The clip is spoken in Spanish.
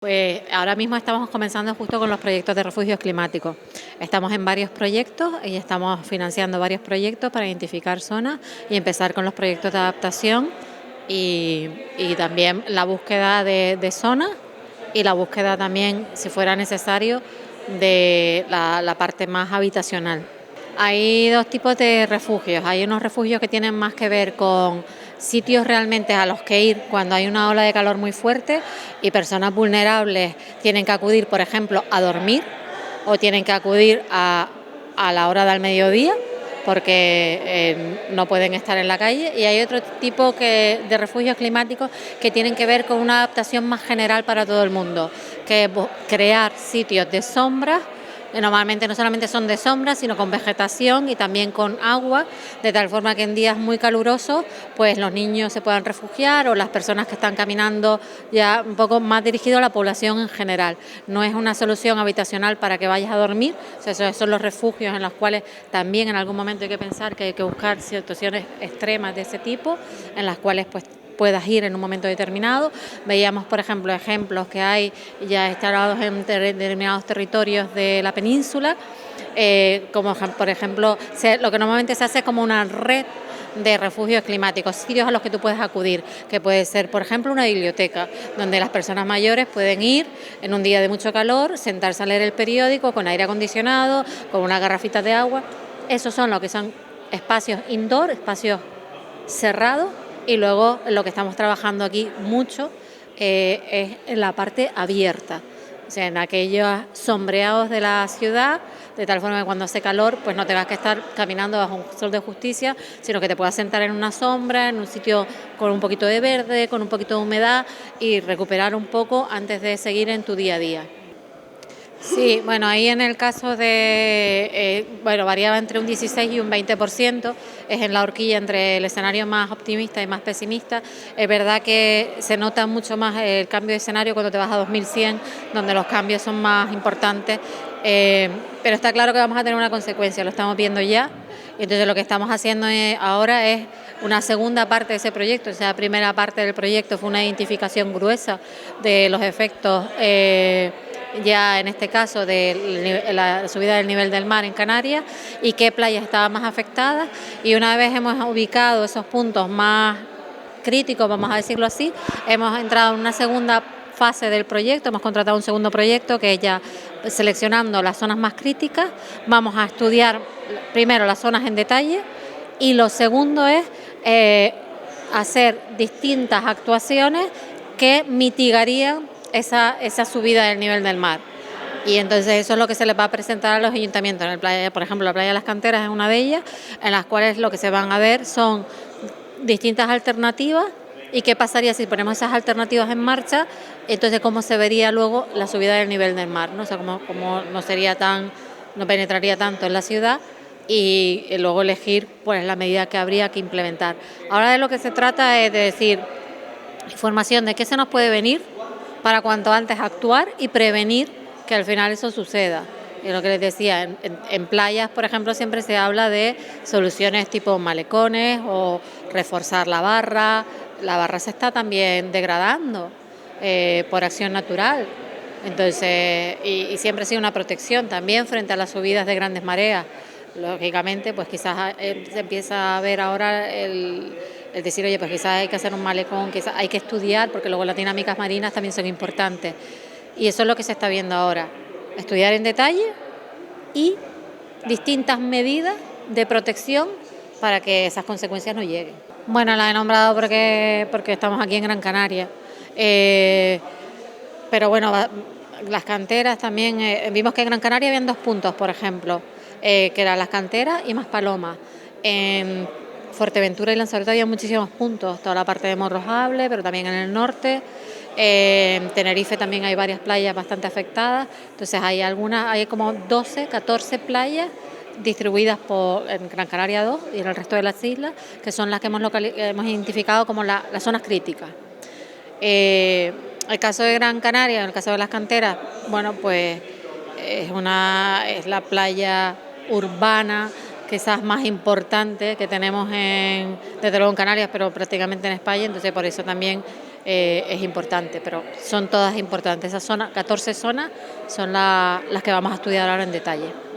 Pues ahora mismo estamos comenzando justo con los proyectos de refugios climáticos. Estamos en varios proyectos y estamos financiando varios proyectos para identificar zonas y empezar con los proyectos de adaptación y también la búsqueda de zonas y la búsqueda también, si fuera necesario, de la parte más habitacional. Hay dos tipos de refugios. Hay unos refugios que tienen más que ver con sitios realmente a los que ir cuando hay una ola de calor muy fuerte y personas vulnerables tienen que acudir, por ejemplo, a dormir o tienen que acudir a la hora del mediodía porque no pueden estar en la calle, y hay otro tipo de refugios climáticos que tienen que ver con una adaptación más general para todo el mundo, que es crear sitios de sombra. Normalmente no solamente son de sombra, sino con vegetación y también con agua, de tal forma que en días muy calurosos pues los niños se puedan refugiar o las personas que están caminando, ya un poco más dirigido a la población en general. No es una solución habitacional para que vayas a dormir, o sea, esos son los refugios en los cuales también en algún momento hay que pensar que hay que buscar situaciones extremas de ese tipo, en las cuales pues puedas ir en un momento determinado. Veíamos, por ejemplo, ejemplos que hay ya instalados en determinados territorios de la península, como por ejemplo, lo que normalmente se hace es como una red de refugios climáticos, sitios a los que tú puedes acudir, que puede ser, por ejemplo, una biblioteca, donde las personas mayores pueden ir en un día de mucho calor, sentarse a leer el periódico con aire acondicionado, con una garrafita de agua. Esos son lo que son espacios indoor, espacios cerrados. Y luego lo que estamos trabajando aquí mucho es en la parte abierta, o sea, en aquellos sombreados de la ciudad, de tal forma que cuando hace calor pues no tengas que estar caminando bajo un sol de justicia, sino que te puedas sentar en una sombra, en un sitio con un poquito de verde, con un poquito de humedad, y recuperar un poco antes de seguir en tu día a día. Sí, bueno, ahí en el caso variaba entre un 16 y un 20%, es en la horquilla entre el escenario más optimista y más pesimista. Es verdad que se nota mucho más el cambio de escenario cuando te vas a 2100, donde los cambios son más importantes, pero está claro que vamos a tener una consecuencia, lo estamos viendo ya, y entonces lo que estamos haciendo ahora es una segunda parte de ese proyecto. O sea, la primera parte del proyecto fue una identificación gruesa de los efectos, ya en este caso de la subida del nivel del mar en Canarias y qué playas estaban más afectadas, y una vez hemos ubicado esos puntos más críticos, vamos a decirlo así, hemos entrado en una segunda fase del proyecto, hemos contratado un segundo proyecto que ya seleccionando las zonas más críticas, vamos a estudiar primero las zonas en detalle y lo segundo es hacer distintas actuaciones que mitigarían esa subida del nivel del mar. Y entonces eso es lo que se les va a presentar a los ayuntamientos. En el playa, por ejemplo, la playa de las Canteras es una de ellas, en las cuales lo que se van a ver son distintas alternativas y qué pasaría si ponemos esas alternativas en marcha, entonces cómo se vería luego la subida del nivel del mar, ¿no? O sea, cómo no penetraría tanto en la ciudad, y luego elegir pues la medida que habría que implementar. Ahora de lo que se trata es de decir información de qué se nos puede venir para cuanto antes actuar y prevenir que al final eso suceda. Y lo que les decía, en playas, por ejemplo, siempre se habla de soluciones tipo malecones o reforzar la barra. La barra se está también degradando por acción natural. Entonces, y siempre ha sido una protección también frente a las subidas de grandes mareas. Lógicamente, pues quizás se empieza a ver ahora el decir, oye, pues quizás hay que hacer un malecón, quizás hay que estudiar, porque luego las dinámicas marinas también son importantes. Y eso es lo que se está viendo ahora, estudiar en detalle y distintas medidas de protección para que esas consecuencias no lleguen. Bueno, la he nombrado porque estamos aquí en Gran Canaria, pero bueno, las canteras también, vimos que en Gran Canaria habían dos puntos, por ejemplo, que eran las canteras y Maspalomas. En Fuerteventura y Lanzarote había muchísimos puntos, toda la parte de Morrojable, pero también en el norte. En Tenerife también hay varias playas bastante afectadas, entonces hay como 12, 14 playas distribuidas en Gran Canaria 2 y en el resto de las islas, que son las que hemos identificado como las zonas críticas. El caso de Gran Canaria, en el caso de las canteras, bueno, pues es la playa urbana quizás más importante que tenemos desde luego en Canarias, pero prácticamente en España, entonces por eso también es importante, pero son todas importantes. Esas zonas, 14 zonas, son las que vamos a estudiar ahora en detalle.